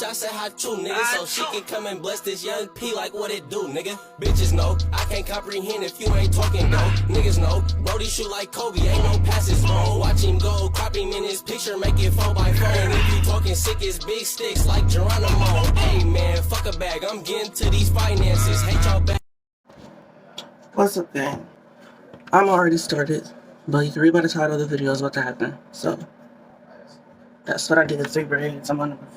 I said how true, nigga. So she can come and bless this young P like what it do, nigga. Bitches know, I can't comprehend if you ain't talking, though. Niggas know, Brody shoot like Kobe, ain't no passes, bro. Watch him go, crop him in his picture, make it 4x4. And if you talking sick, it's big sticks like Geronimo. Hey man, fuck a bag, I'm getting to these finances. Hate y'all back. What's up, gang? I'm already started, but you can read by the title of the video is what to happen. So that's what I did. 3 braids. I'm on number 4.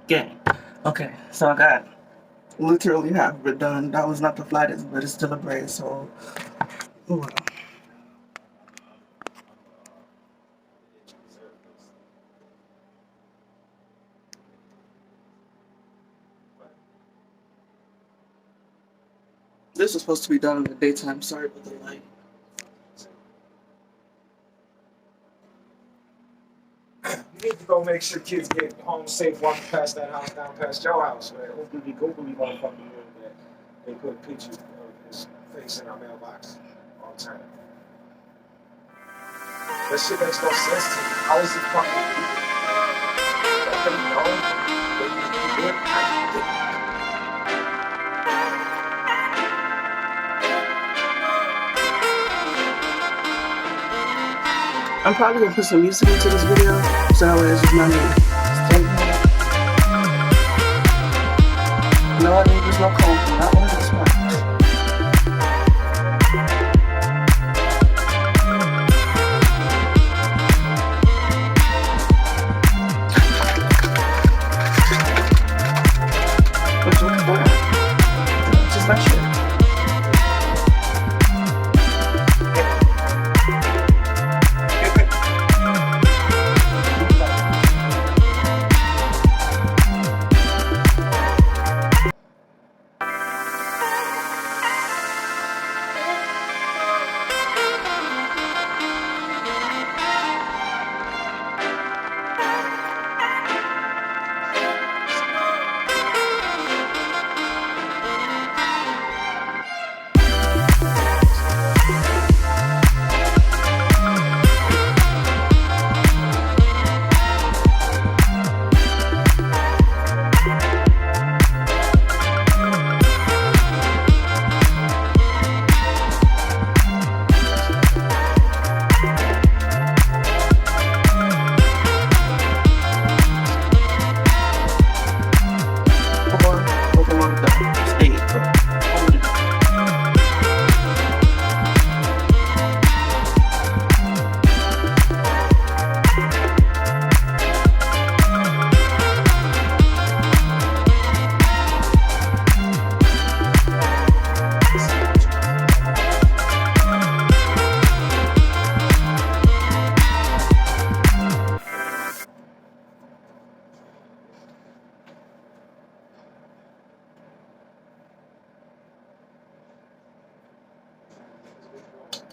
Gang. Okay, so I got literally half of it done. That was not the flattest, but it's still a braid, so oh well. This was supposed to be done in the daytime. Sorry about the light. You need to go make sure kids get home safe walking past that house down past your house, man. Hopefully motherfucking know that they put a picture of his face in our mailbox all the time. That shit makes no sense to me. How is it fucking don't they know they can do it? I'm probably gonna put some music into this video, so that way it's just not me. No, I think there's no comb for that one. That's fine. What's your point? It's just that shit.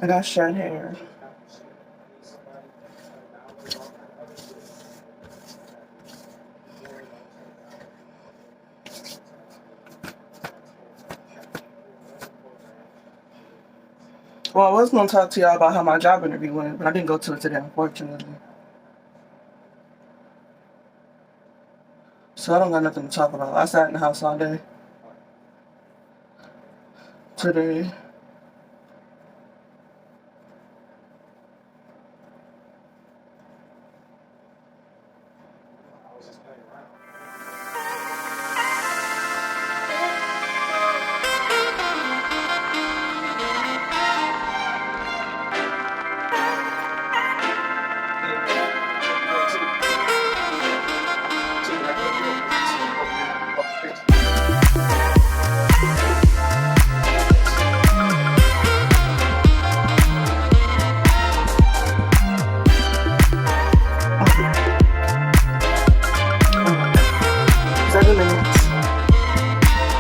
I got short hair. Well, I was going to talk to y'all about how my job interview went, but I didn't go to it today, unfortunately. So I don't got nothing to talk about. I sat in the house all day today.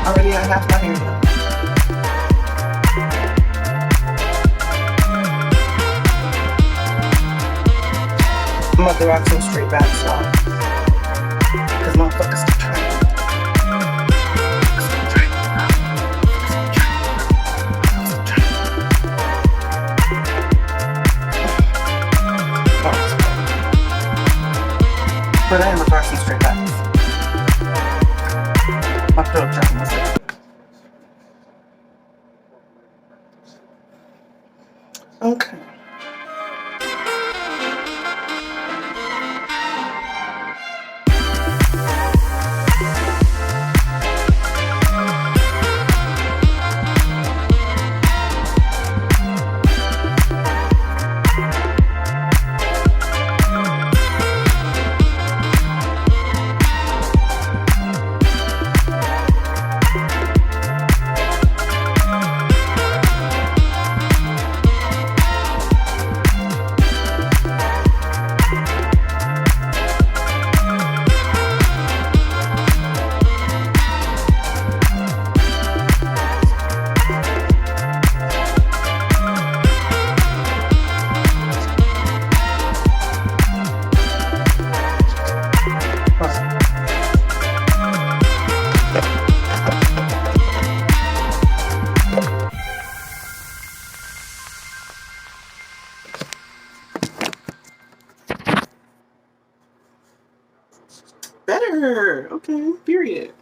Already had half my hair done. I'm about to rock some straight back swap. Cause motherfuckers keep trying. But I am gonna rock some straight backs. My throat trying to say. Okay. Better. Okay. Period.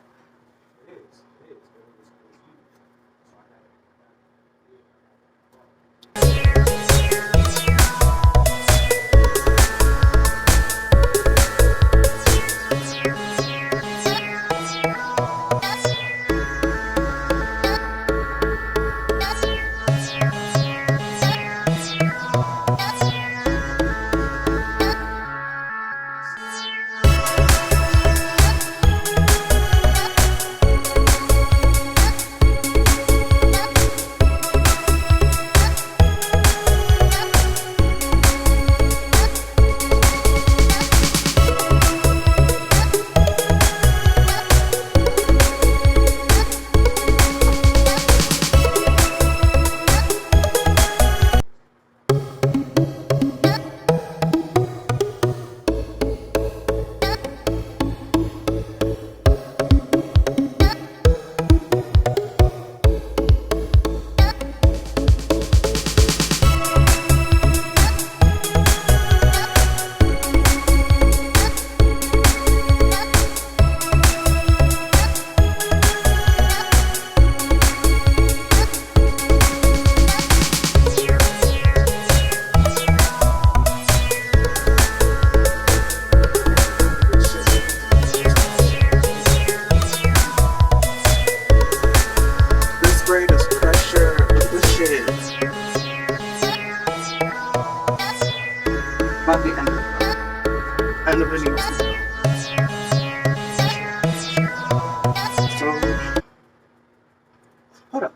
Not the end of it. End of it needs to go. So, hold up.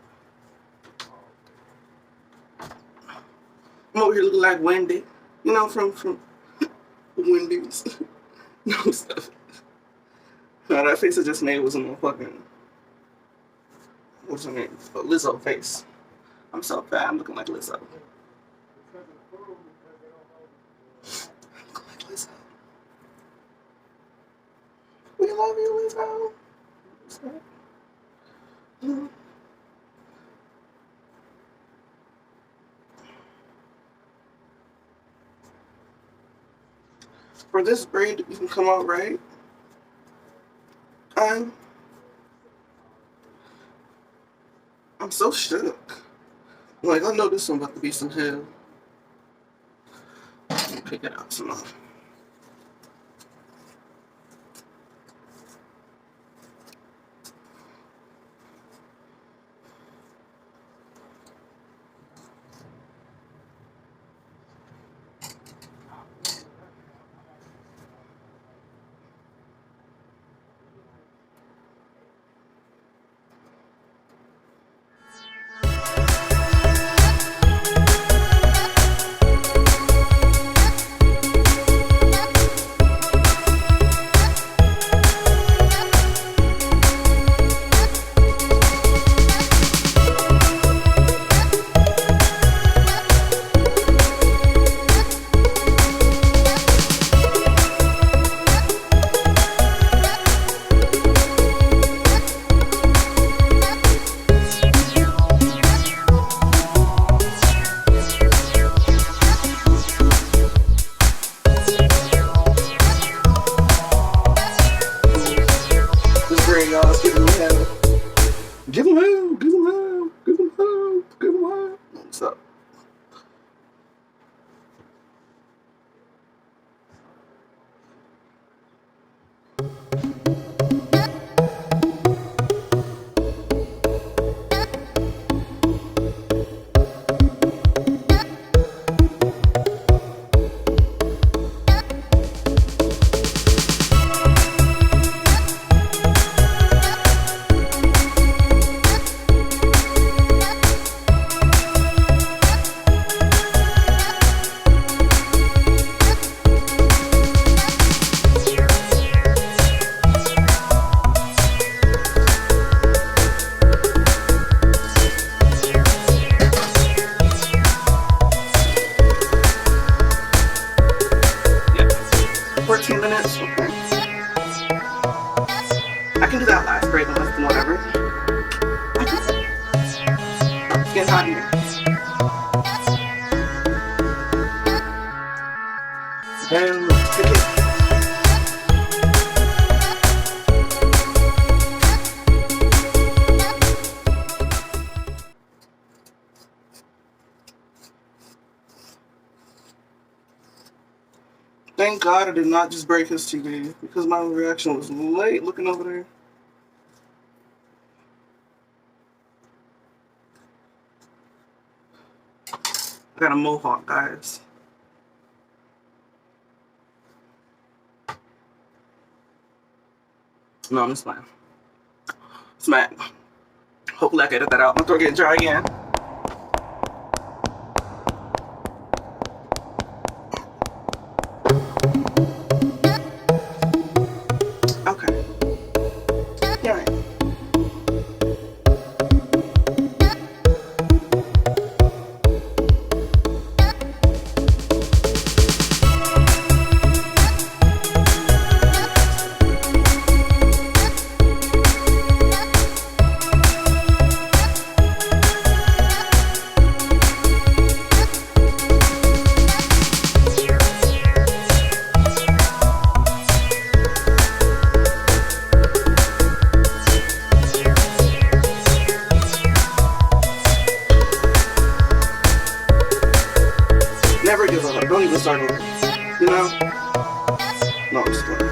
I'm over here looking like Wendy. You know, from Wendy's. No stuff. No, that face I just made was a motherfucking, what's her name? Lizzo face. I'm so fat, I'm looking like Lizzo. love you, Lizzo. For this braid to even come out right, I'm so shook. Like, I know this one about to be some hell. Let me pick it out some more. Give him hell, give him hell, give him hell, give him hell. What's up? I can do that last braid in less than whatever. It's getting hot in here. And pick it. Thank God I did not just break his TV because my reaction was late looking over there. I got a mohawk, guys. No, I'm just playing. Smack. Hopefully I can edit that out. My throat getting dry again. Okay. All right. Never give up. Don't even start over. You know? No, I'm just playing.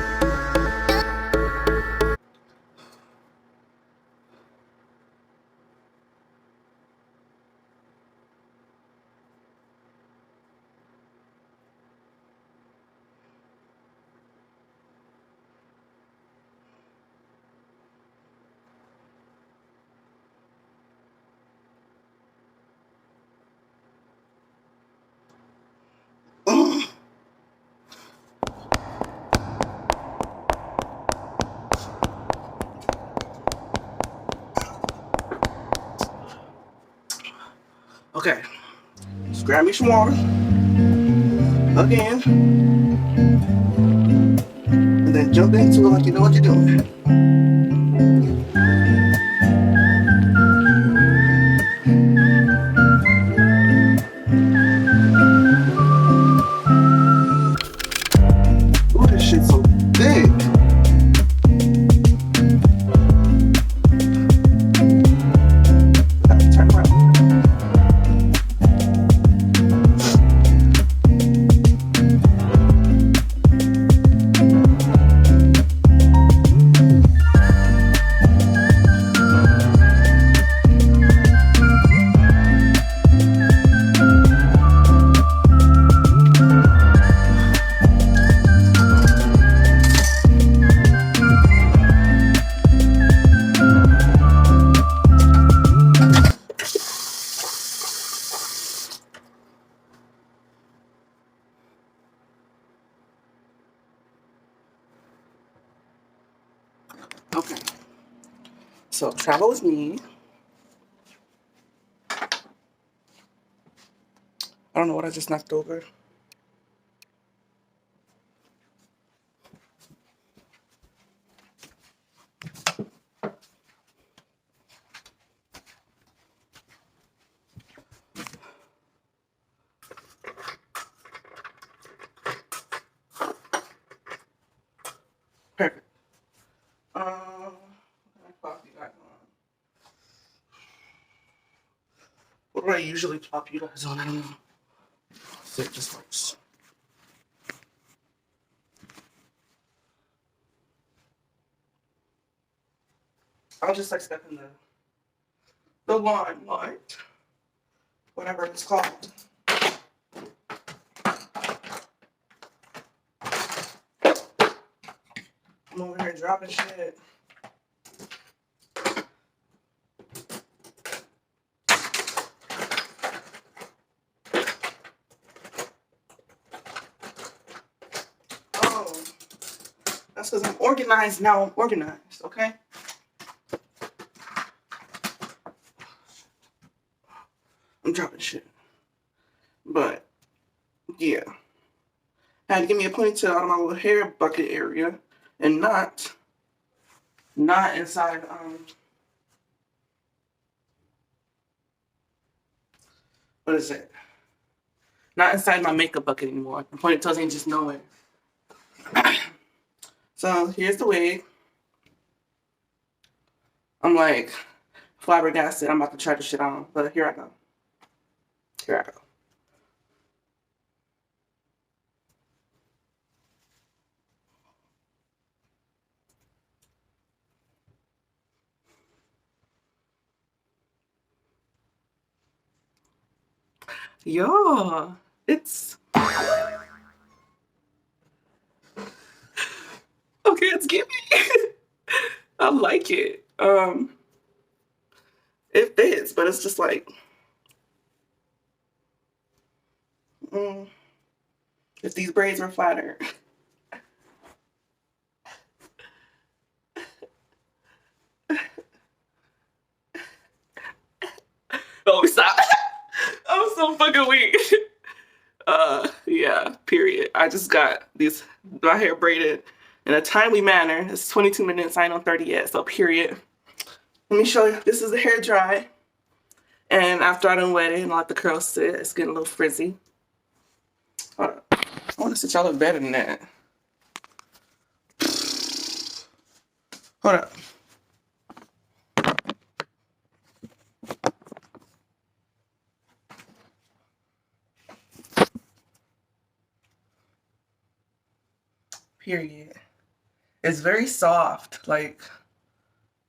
Okay, just grab me some water again, and then jump into it like you know what you're doing. Ooh, this shit's so thick. Turn around. Okay. So travel with me. I don't know what I just knocked over. Perfect. What do I usually pop you guys on? I don't know. So it just works. I was just expecting the limelight, whatever it's called. I'm over here dropping shit. Oh, that's because I'm organized now. I'm organized, okay? I'm dropping shit. But, yeah. I had to give me a ponytail out of my little hair bucket area and not inside, what is it? Not inside my makeup bucket anymore. The ponytails ain't just nowhere. So, here's the wig. I'm like flabbergasted. I'm about to try this shit on, but here I go. Here I go. Yeah, it's okay. It's giving. I like it. It fits, but it's just like, if these braids were flatter. Oh, stop. I'm so fucking weak. Yeah, period. I just got my hair braided in a timely manner. It's 22 minutes. I ain't on 30 yet, so period. Let me show you. This is the hair dry. And after I done wet it and let the curls sit, it's getting a little frizzy. Hold up. I want to sit y'all look better than that. Hold up. Period. It's very soft, like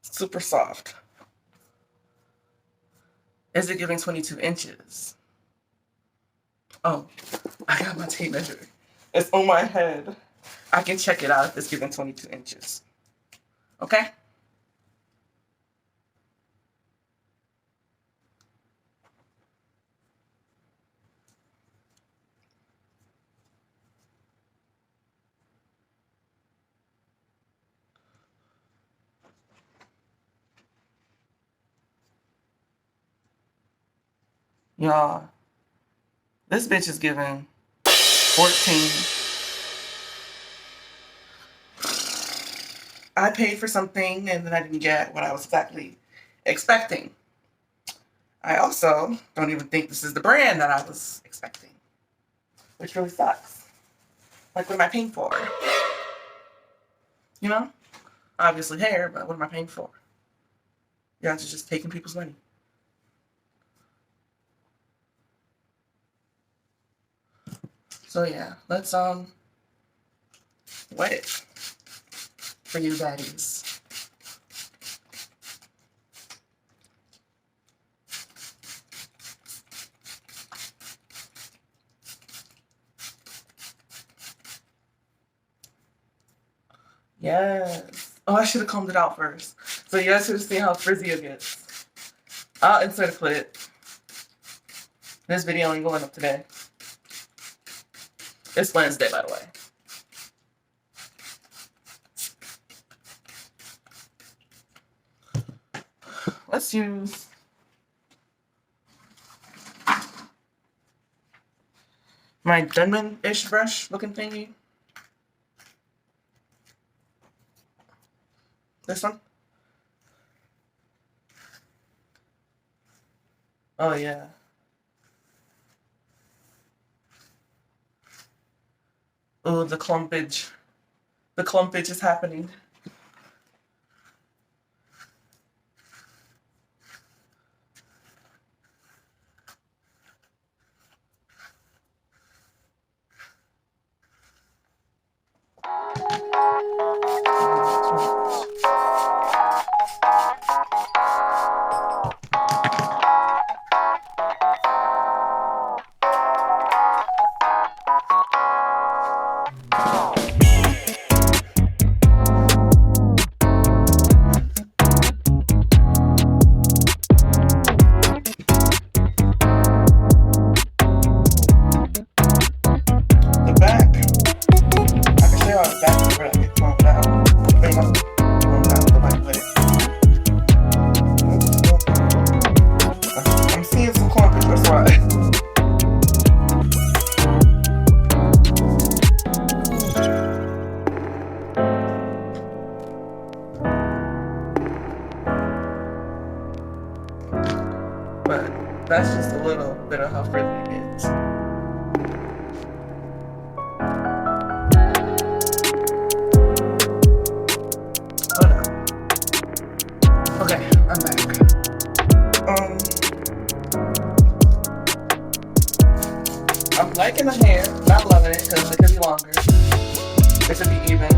super soft. Is it giving 22 inches? Oh, I got my tape measure. It's on my head. I can check it out if it's giving 22 inches. Okay? Y'all, this bitch is giving 14. I paid for something and then I didn't get what I was exactly expecting. I also don't even think this is the brand that I was expecting, which really sucks. Like, what am I paying for? You know? Obviously hair, but what am I paying for? You guys are just taking people's money. So yeah, let's wet it for you baddies. Yes. Oh, I should have combed it out first. So you guys should have seen how frizzy it gets. I'll insert a clip. This video ain't going up today. It's Wednesday, by the way. Let's use my Denman-ish brush looking thingy. This one. Oh yeah. Oh, the clumpage. The clumpage is happening. The back. I can show y'all the back before I get clumped out. Pretty much clumped out the back with it. I'm seeing some clumpage, that's why. But that's just a little bit of how frizzy it gets. Hold up. Okay, I'm back. I'm liking the hair, not loving it because it could be longer. It should be even.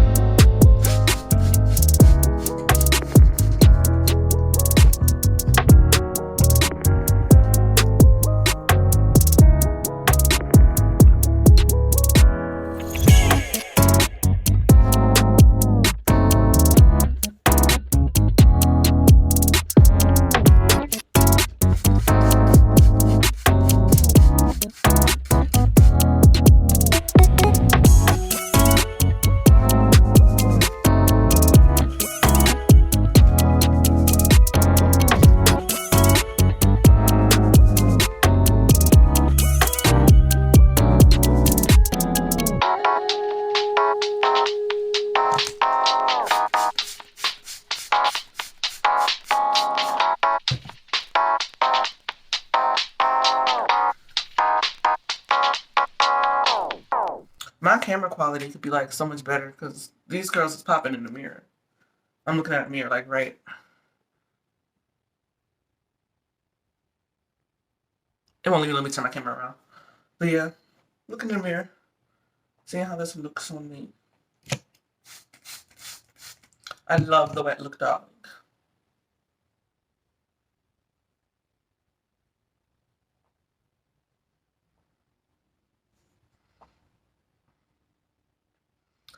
My camera quality could be like so much better because these girls is popping in the mirror. I'm looking at the mirror like right. It won't even let me turn my camera around. But yeah, look in the mirror. See how this looks on me. I love the wet look, dog.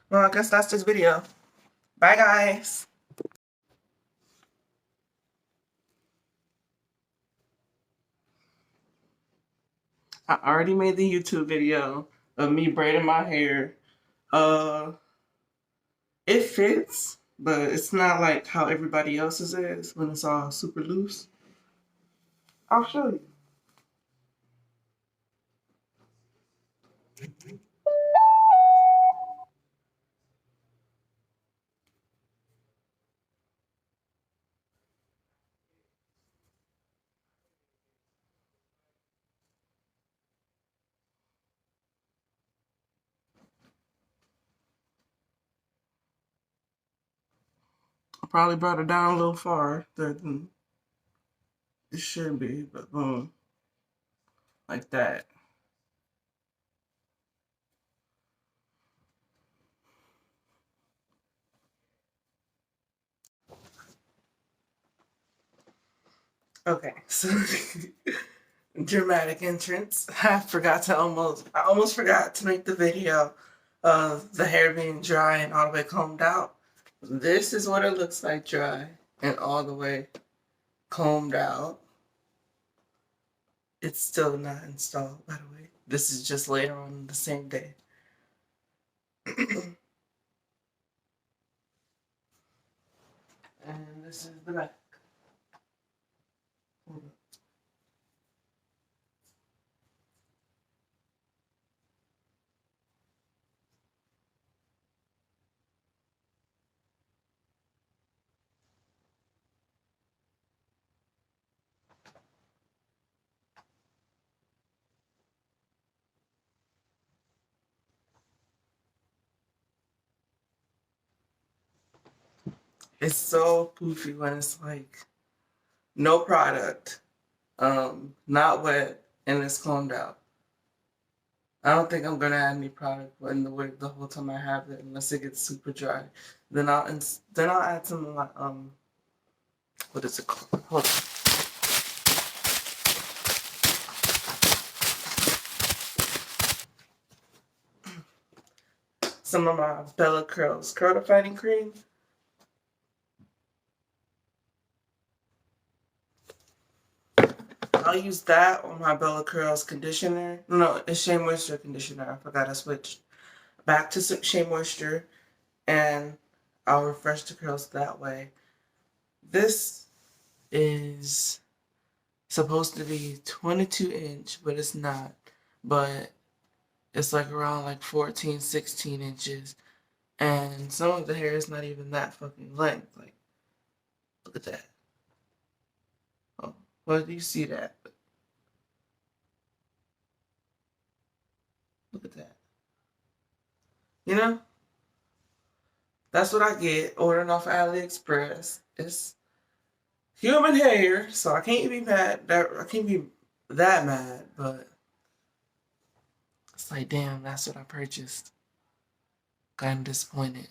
Well, I guess that's this video. Bye, guys. I already made the YouTube video of me braiding my hair. It fits, but it's not like how everybody else's is when it's all super loose. I'll show you. Probably brought it down a little far than it should be, but boom. Like that. Okay, so dramatic entrance. I almost forgot to make the video of the hair being dry and all the way combed out. This is what it looks like dry and all the way combed out. It's still not installed, by the way. This is just later on the same day. And this is the back. It's so poofy when it's like no product, not wet, and it's combed out. I don't think I'm gonna add any product in the wig the whole time I have it, unless it gets super dry. Then I'll add some of my what is it called? Hold on. Some of my Bella Curls curl defining cream. I'll use that on my Bella Curls conditioner. No, it's Shea Moisture conditioner. I forgot I switched back to Shea Moisture, and I'll refresh the curls that way. This is supposed to be 22-inch, but it's not. But it's like around like 14, 16 inches. And some of the hair is not even that fucking length. Like, look at that. Oh, well, do you see that? Look at that. You know? That's what I get ordering off AliExpress. It's human hair, so I can't be mad. I can't be that mad, but it's like, damn, that's what I purchased. Kind of disappointed.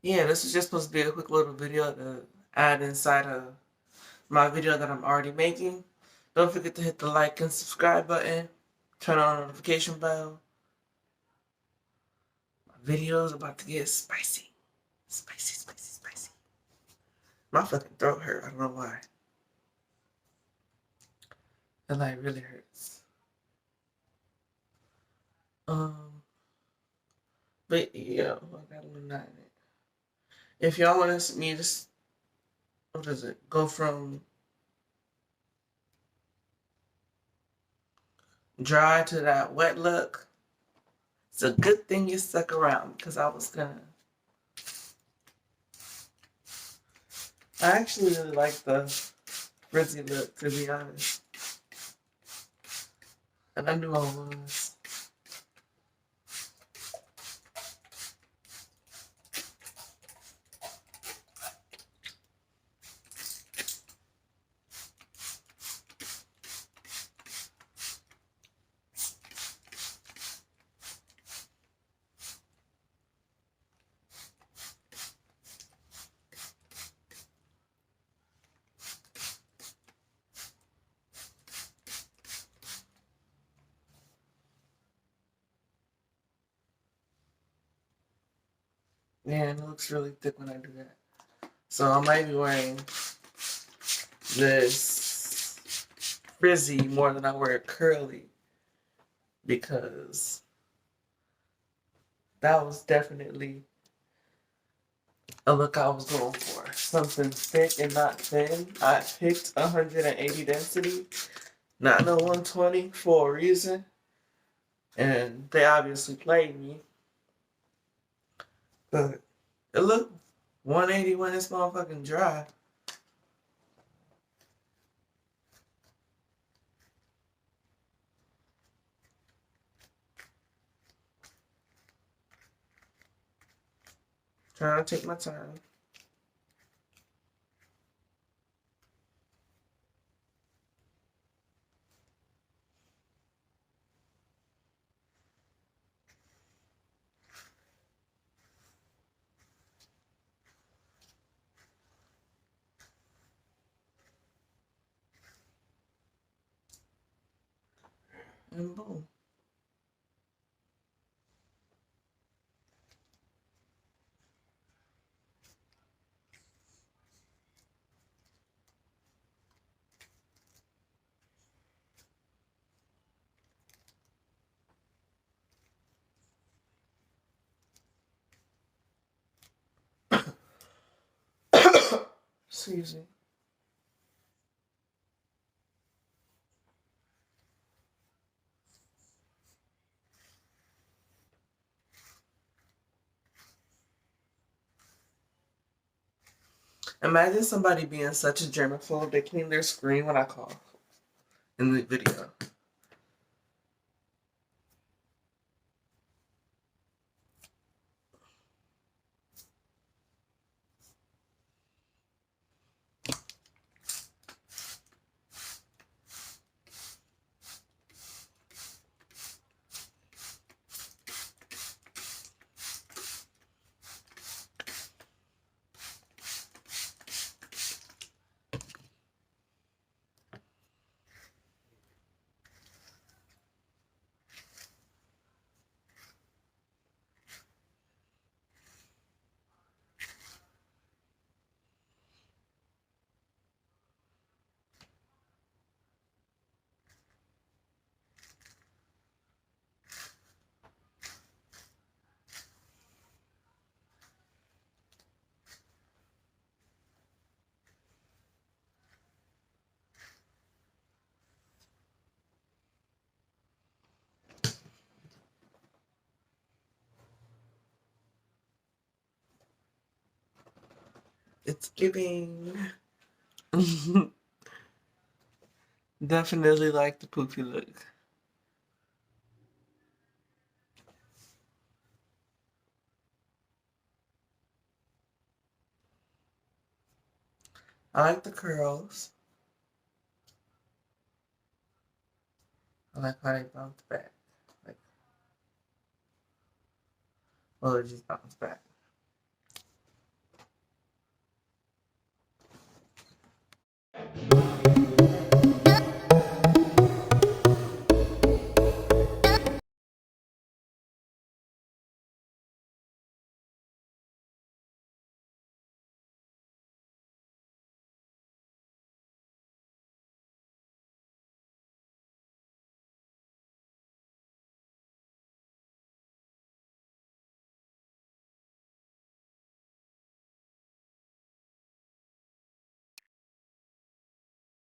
Yeah, this is just supposed to be a quick little video to add inside of my video that I'm already making. Don't forget to hit the like and subscribe button. Turn on the notification bell. My video's about to get spicy. Spicy, spicy, spicy. My fucking throat hurt. I don't know why. It like really hurts. But yeah, I got a little knot in it. If y'all want me to, what is it? Go from dry to that wet look. It's a good thing you stuck around, because I was gonna. I actually really like the frizzy look, to be honest. And I knew I was. Yeah, it looks really thick when I do that. So I might be wearing this frizzy more than I wear it curly, because that was definitely a look I was going for. Something thick and not thin. I picked 180 density, not no 120 for a reason. And they obviously played me. But it looked 180 when it's motherfucking dry. Trying to take my time. And boom. Excuse me. Imagine somebody being such a germaphobe they can't even scream when I cough in the video. It's giving. Definitely like the poopy look. I like the curls. I like how they bounce back. Like, well, it just bounce back.